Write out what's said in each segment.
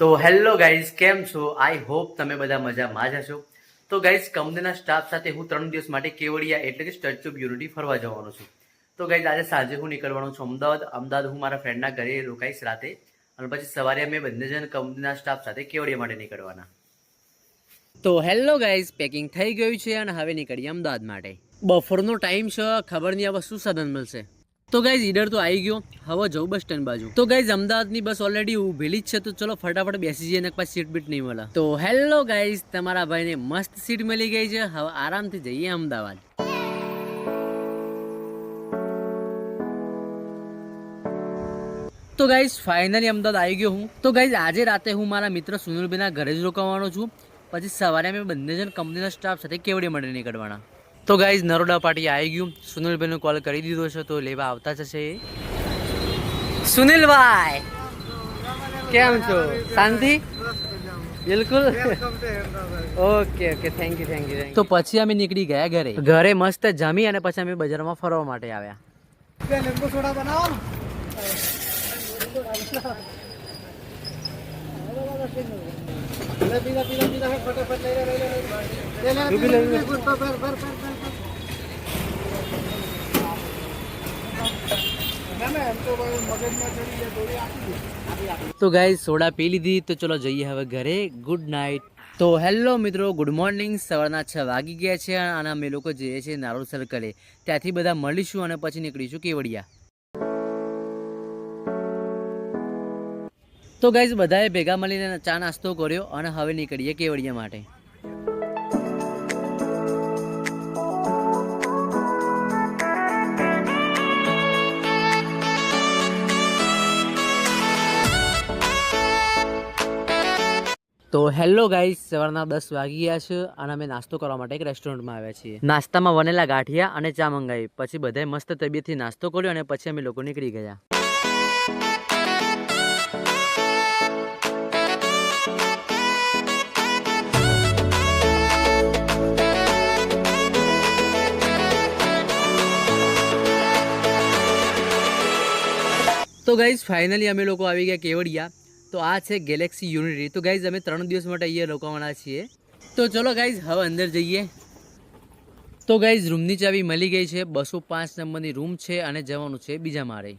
તો hello guys, કેમ છો? આઈ હોપ તમે બધા મજામાં જ હશો. તો ગાઈઝ, કંપનીના સ્ટાફ સાથે હું 3 દિવસ માટે કેવડિયા એટલે કે સ્ટેચ્યુ ઓફ યુનિટી ફરવા જવાનો છું. તો ગાઈઝ, આજે સાંજે હું નીકળવાનો છું અમદાવાદ હું મારા ફ્રેન્ડના ઘરે રોકાઈશ રાતે, અને પછી સવારે અમે બંને જણ કંપનીના સ્ટાફ સાથે કેવડિયા માટે નીકળવાના. તો હેલો ગાઈઝ, પેકિંગ થઈ ગયું છે અને હવે નીકળીએ અમદાવાદ માટે. બપોરનો ટાઈમ છે, ખબર નહીં હવે શું સાધન મળશે. તો ગાઈઝ, ઈડર તો આવી ગયો, હવે જવું બસ સ્ટેન્ડ બાજુ. તો ગાઈઝ, અમદાવાદની બસ ઓલરેડી ઉભેલી જ છે, તો ચલો ફટાફટ બેસી જઈએ ને પાછી સીટ બીટ નહીં મળે. તો હેલો ગાઈઝ, તમારા ભાઈને મસ્ત સીટ મળી ગઈ છે, હવે આરામથી જઈએ અમદાવાદ. તો ગાઈઝ, ફાઇનલી અમદાવાદ આવી ગયો હું. તો ગાઈઝ, આજે રાતે હું મારા મિત્ર સુનિલભાઈના ઘરે જ રોકાવાનો છું, પછી સવારે અમે બંને જણ કંપનીના સ્ટાફ સાથે કેવડિયા માટે નીકળવાના. તો ગાઈઝ, નરોડા પાટી આવી ગયું. સુનિલભાઈનો કોલ કરી દીધો છે, તો લેવા આવતા જશે. સુનિલભાઈ, કેમ છો? શાંતિ? બિલકુલ. Okay okay, thank you. તો પછી અમે નીકળી ગયા ઘરે મસ્ત જમી અને પછી અમે બજારમાં ફરવા માટે આવ્યા. તો ગાઈઝ, સોડા પી લીધી, તો ચલો જઈએ હવે ઘરે. Good night. તો હેલો મિત્રો, ગુડ મોર્નિંગ. સવારના 6 વાગી ગયા છે અને અમે લોકો જઈએ છીએ નારોલ સર્કલે. ત્યાંથી બધા મળીશું અને પછી નીકળીશું કેવડિયા. તો ગાઈઝ, બધાએ ભેગા મળીને ચા નાસ્તો કર્યો અને હવે નીકળીએ કેવડિયા માટે. તો હેલો ગાઈઝ, સવારના 10 વાગી ગયા છે અને અમે નાસ્તો કરવા માટે એક રેસ્ટોરન્ટમાં આવ્યા છીએ. નાસ્તામાં વનેલા ગાંઠિયા અને ચા મંગાવી, પછી બધાએ મસ્ત તબિયતથી નાસ્તો કર્યો અને પછી અમે લોકો નીકળી ગયા. તો ગાઈઝ, ફાઇનલી અમે લોકો આવી ગયા કેવડિયા. તો આ છે ગેલેક્સી યુનિટી. તો ગાઈઝ, અમે 3 દિવસ માટે અહીંયા રોકાવાના છીએ. તો ચલો ગાઈઝ, હવે અંદર જઈએ. તો ગાઈઝ, રૂમની ચાવી મળી ગઈ છે. 205 નંબરની રૂમ છે અને જવાનું છે બીજા માળે.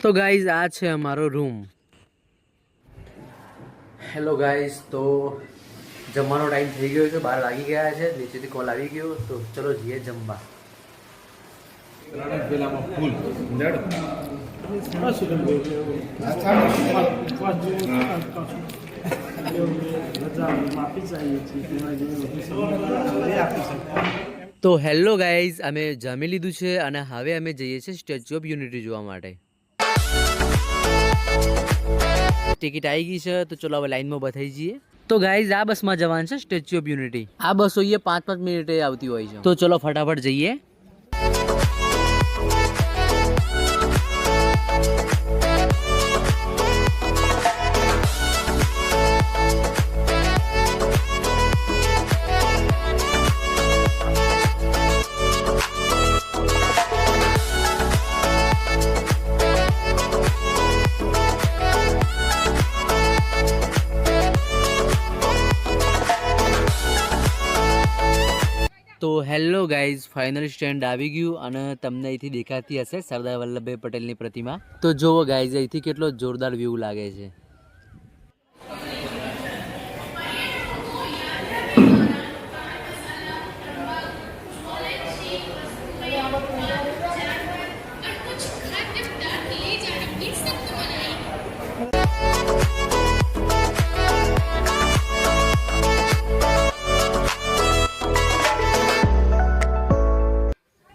તો ગાઈઝ, આ છે અમારો રૂમ. હેલો ગાઈઝ, તો જમવાનો ટાઈમ થઈ ગયો છે, 12 વાગી ગયા છે. નીચેથી કોલ આવી ગયો, તો ચલો જઈએ જમવા. તો હેલો ગાઈઝ, અમે જમી લીધું છે અને હવે અમે જઈએ છીએ સ્ટેચ્યુ ઓફ યુનિટી જોવા માટે. ટિકિટ આવી ગઈ છે, તો ચલો હવે લાઈનમાં બતાવી જઈએ. તો ગાઈઝ, આ બસમાં જવાનું છે સ્ટેચ્યુ ઓફ યુનિટી. આ બસો અહીંયા 5-5 મિનિટે આવતી હોય છે, તો ચલો ફટાફટ જઈએ. તો હેલો ગાઈઝ, ફાઇનલ સ્ટેન્ડ આવી ગયું અને તમને અહીંથી દેખાતી હશે સરદાર વલ્લભભાઈ પટેલની પ્રતિમા. તો જુઓ ગાઈઝ, અહીંથી કેટલો જોરદાર વ્યૂ લાગે છે.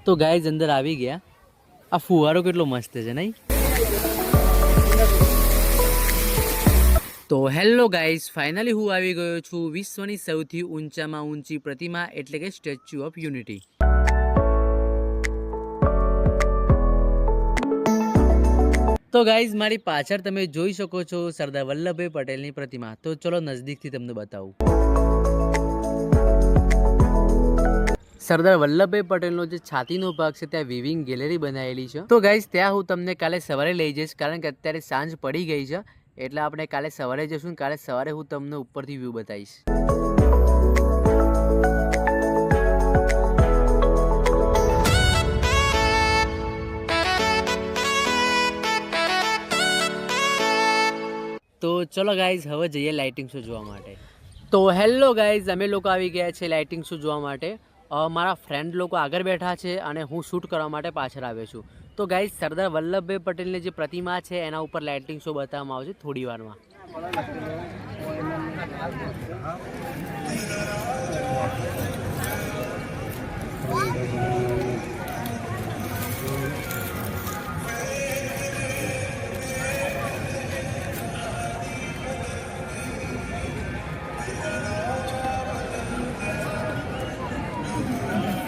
તો ગાઈઝ, અંદર આવી ગયા. આ ફુવારો કેટલો મસ્ત છે નહીં? તો હેલો ગાઈઝ, ફાઇનલી હું આવી ગયો છું વિશ્વની સૌથી ઊંચામાં ઊંચી પ્રતિમા એટલે કે સ્ટેચ્યુ ઓફ યુનિટી. તો ગાઈઝ, મારી પાછળ તમે જોઈ શકો છો સરદાર વલ્લભભાઈ પટેલની પ્રતિમા. તો ચલો નજદીકથી તમને બતાવું. સરદાર વલ્લભભાઈ પટેલનો જે છાતીનો ભાગ છે ત્યાં વિવિંગ ગેલેરી બનાવેલી છે. તો ગાઈઝ, ત્યાં હું તમને કાલે સવારે લઈ જઈશ, કારણ કે અત્યારે સાંજ પડી ગઈ છે. એટલે આપણે કાલે સવારે જઈશું. કાલે સવારે હું તમને ઉપરથી વ્યૂ બતાવીશ. તો ચલો ગાઈઝ, હવે જઈએ લાઇટિંગ શો જોવા માટે. તો હેલો ગાઈઝ, અમે લોકો આવી ગયા છે લાઇટિંગ શો જોવા માટે. મારા ફ્રેન્ડ લોકો આગળ બેઠા છે અને હું શૂટ કરવા માટે પાછળ આવ્યો છું. તો ગાઈઝ, સરદાર વલ્લભભાઈ પટેલની જે પ્રતિમા છે એના ઉપર લાઇટિંગ શો બતાવવામાં આવશે થોડી વારમાં.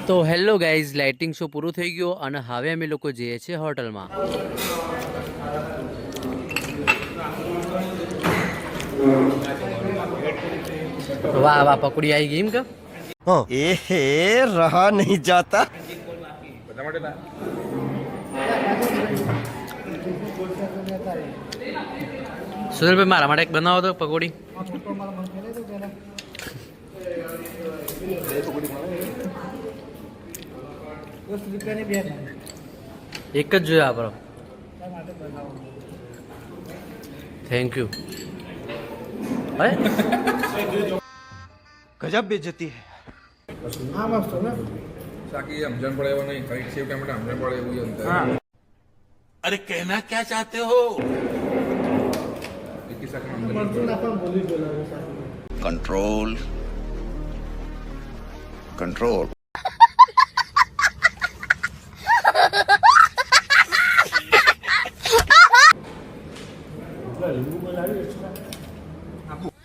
તો હેલો ગાઈઝ, લાઇટિંગ શો પૂરો થઈ ગયો અને હવે અમે લોકો જઈએ છીએ હોટલમાં. વાહ વાહ, પકોડી આવી ગઈ એમ કે? એ હે રહા નહીં જાતા. સુધીરભાઈ, મારા માટે એક બનાવો તો પકોડી. એક જ જોયા આપણો. Thank you. ગજબ બેજતી હે. સાકી સમજણ પડે એવો નહીં, કઈ સેવ કેમ સમજણ પડે એવું જ અંતર. अरे कहना क्या चाहते हो? એકી સાથે સમજણ कंट्रोल कंट्रोल.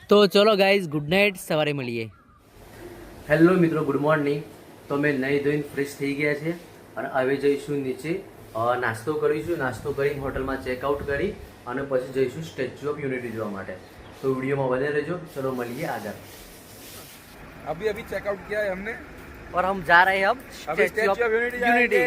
તો ચલો ગાઈઝ, ગુડ નાઇટ, સવારે મળીએ. હેલો મિત્રો, ગુડ મોર્નિંગ. તો મેં નહીં ધોઈને ફ્રેશ થઈ ગયા છે અને હવે જઈશું નીચે, નાસ્તો કરીશું. નાસ્તો કરીને હોટલમાં ચેકઆઉટ કરી અને પછી જઈશું સ્ટેચ્યુ ઓફ યુનિટી જોવા માટે. તો વિડીયોમાં વધે રહેજો. ચલો મળીએ આગળ. अभी अभी चेकआउट किया है हमने और हम जा रहे हैं अब अभी स्टेच्यू ऑफ यूनिटी.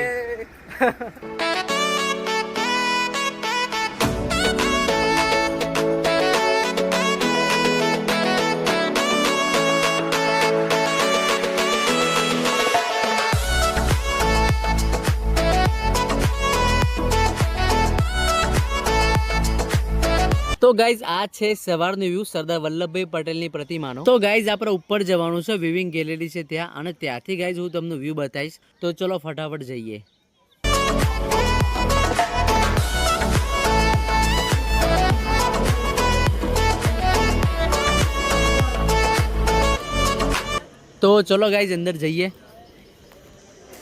તો ગાઈઝ, આ છે સવારનો વ્યૂ સરદાર વલ્લભભાઈ પટેલની પ્રતિમાનો. તો ગાઈઝ, આપણે ઉપર જવાનું છે, વિવિંગ ગેલેરી છે ત્યાં, અને ત્યાંથી ગાઈઝ હું તમને વ્યૂ બતાવીશ. તો ચલો ફટાફટ જઈએ. તો ચલો ગાઈઝ, અંદર જઈએ.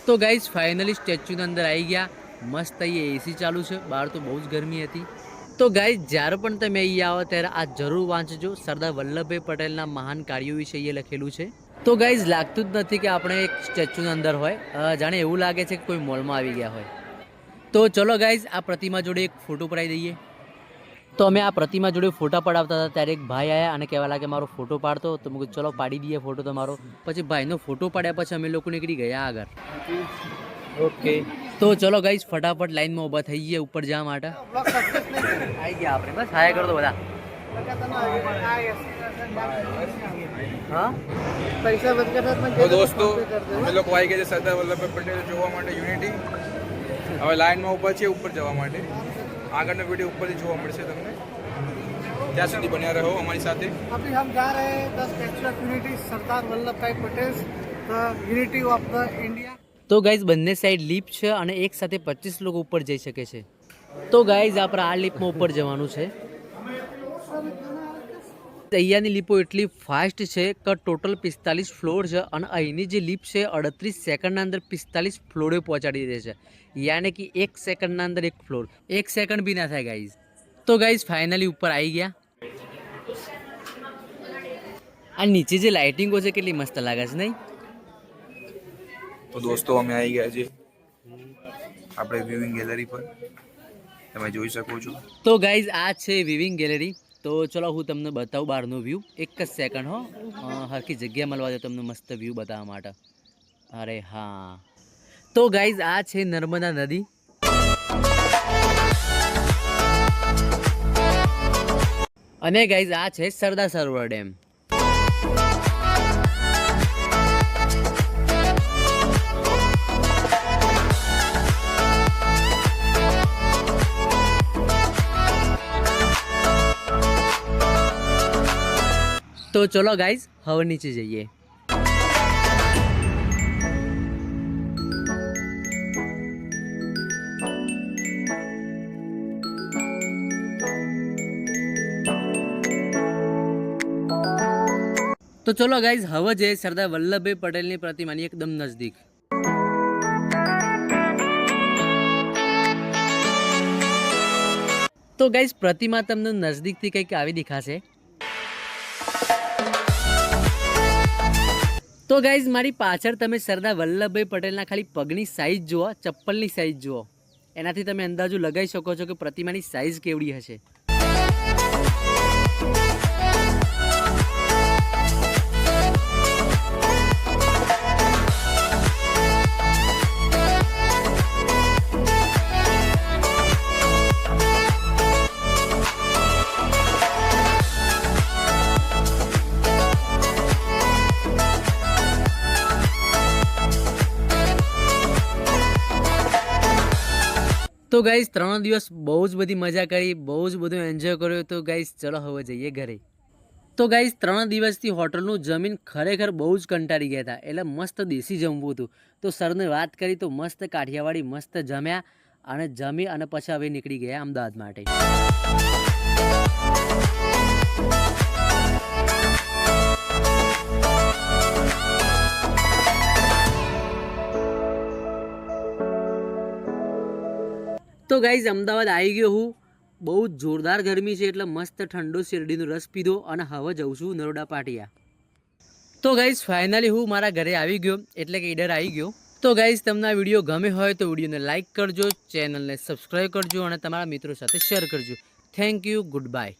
તો ગાઈઝ, ફાઇનલી સ્ટેચ્યુની અંદર આવી ગયા. મસ્ત અહીંયા એસી ચાલુ છે, બહાર તો બહુ જ ગરમી હતી. તો ગાઈઝ, જ્યારે પણ તમે અહીંયા આવો ત્યારે આ જરૂર વાંચજો. સરદાર વલ્લભભાઈ પટેલના મહાન કાર્યો વિશે અહીંયા લખેલું છે. તો ગાઈઝ, લાગતું જ નથી કે આપણે એક સ્ટેચ્યુની અંદર હોય, જાણે એવું લાગે છે કે કોઈ મોલમાં આવી ગયા હોય. તો ચલો ગાઈઝ, આ પ્રતિમા જોડે એક ફોટો પડાવી દઈએ. તો અમે આ પ્રતિમા જોડે ફોટા પડાવતા હતા ત્યારે એક ભાઈ આવ્યા અને કહેવા લાગે મારો ફોટો પાડતો. તો મેં કીધું ચલો પાડી દઈએ ફોટો તમારો. પછી ભાઈનો ફોટો પાડ્યા પછી અમે લોકો નીકળી ગયા આગળ. ઓકે, તો ચલો ગાઈઝ, ફટાફટ લાઈનમાં ઊભા થઈ ગયા ઉપર જવા માટે. આવી ગયા આપણે, બસ હાય કરો તો બધા. હા, તો દોસ્તો, અમે લોકો આવી ગયા છે સરદાર વલ્લભભાઈ પટેલ જોવા માટે યુનિટી. હવે લાઈનમાં ઊભા છે ઉપર જવા માટે. આગળનો વિડીયો ઉપરથી જોવા મળશે તમને. ત્યાં સુધી બન્યા રહો અમારી સાથે. अभी हम जा रहे हैं the statue of unity Sardar Vallabh भाई Patel the unity of the India. તો ગાઈઝ, બંને સાઈડ લિફ્ટ છે અને એક સાથે 25 લોકો ઉપર જઈ શકે છે. તો ગાઈઝ, આપણે આ લિફ્ટમાં ઉપર જવાનું છે. અહીંયાની લિફ્ટો એટલી ફાસ્ટ છે કે ટોટલ 45 ફ્લોર છે અને અહીંની જે લિફ્ટ છે 38 સેકન્ડના અંદર 45 ફ્લોરે પહોંચાડી દે છે. યાની કે 1 સેકન્ડના અંદર 1 ફ્લોર, 1 સેકન્ડ બી ના થાય ગાઈઝ. તો ગાઈઝ, ફાઇનલી ઉપર આવી ગયા. આ નીચે જે લાઇટિંગો છે કેટલી મસ્ત લાગે છે નહીં? તો દોસ્તો અમે આવી ગયા છીએ આપણે વિવિંગ ગેલેરી પર, તમે જોઈ શકો છો. તો ગાઈઝ આ છે વિવિંગ ગેલેરી. તો ચલો હું તમને બતાવું બહારનો વ્યૂ. એક જ સેકન્ડ હો, હરખી જગ્યા મળવા દો તમને મસ્ત વ્યૂ બતાવવા માટે. અરે હા, તો ગાઈઝ આ છે નર્મદા નદી. અને ગાઈઝ આ છે સરદાર સરોવર ડેમ. તો ચલો ગાઈઝ હવે નીચે જઈએ. તો ચલો ગાઈઝ હવે જઈએ સરદાર વલ્લભભાઈ પટેલની પ્રતિમાની એકદમ નજદીક. તો ગાઈઝ પ્રતિમા તમને નજદીકથી કંઈક આવી દેખાશે. તો ગાઈઝ મારી પાછળ તમે સરદાર વલ્લભભાઈ પટેલના ખાલી પગની સાઈઝ જુઓ, ચપ્પલની સાઈઝ જુઓ, એનાથી તમે અંદાજો લગાવી શકો છો કે પ્રતિમાની સાઈઝ કેવડી હશે. તો ગાઈઝ 3 દિવસ બહુ જ બધી મજા કરી, બહુ જ બધું એન્જોય કર્યો. તો ગાઈઝ ચલો હવે જઈએ ઘરે. તો ગાઈઝ 3 દિવસથી હોટલનું જમીન ખરેખર બહુ જ કંટાળી ગયા હતા, એટલે મસ્ત દેશી જમવું હતું. તો સરને વાત કરી તો મસ્ત કાઠિયાવાડી મસ્ત જમ્યા અને જમી અને પછી હવે નીકળી ગયા અમદાવાદ માટે. તો ગાઈઝ અમદાવાદ આવી ગયો હું. બહુ જ જોરદાર ગરમી છે એટલે મસ્ત ઠંડો શેરડીનો રસ પીધો અને હવે જઉં છું નરોડા પાટિયા. તો ગાઈઝ ફાઇનલી હું મારા ઘરે આવી ગયો, એટલે કે ઈડર આવી ગયો. તો ગાઈઝ તમને આ વિડીયો ગમે હોય તો વિડીયોને લાઇક કરજો, ચેનલને સબસ્ક્રાઈબ કરજો અને તમારા મિત્રો સાથે શેર કરજો. Thank you, good bye.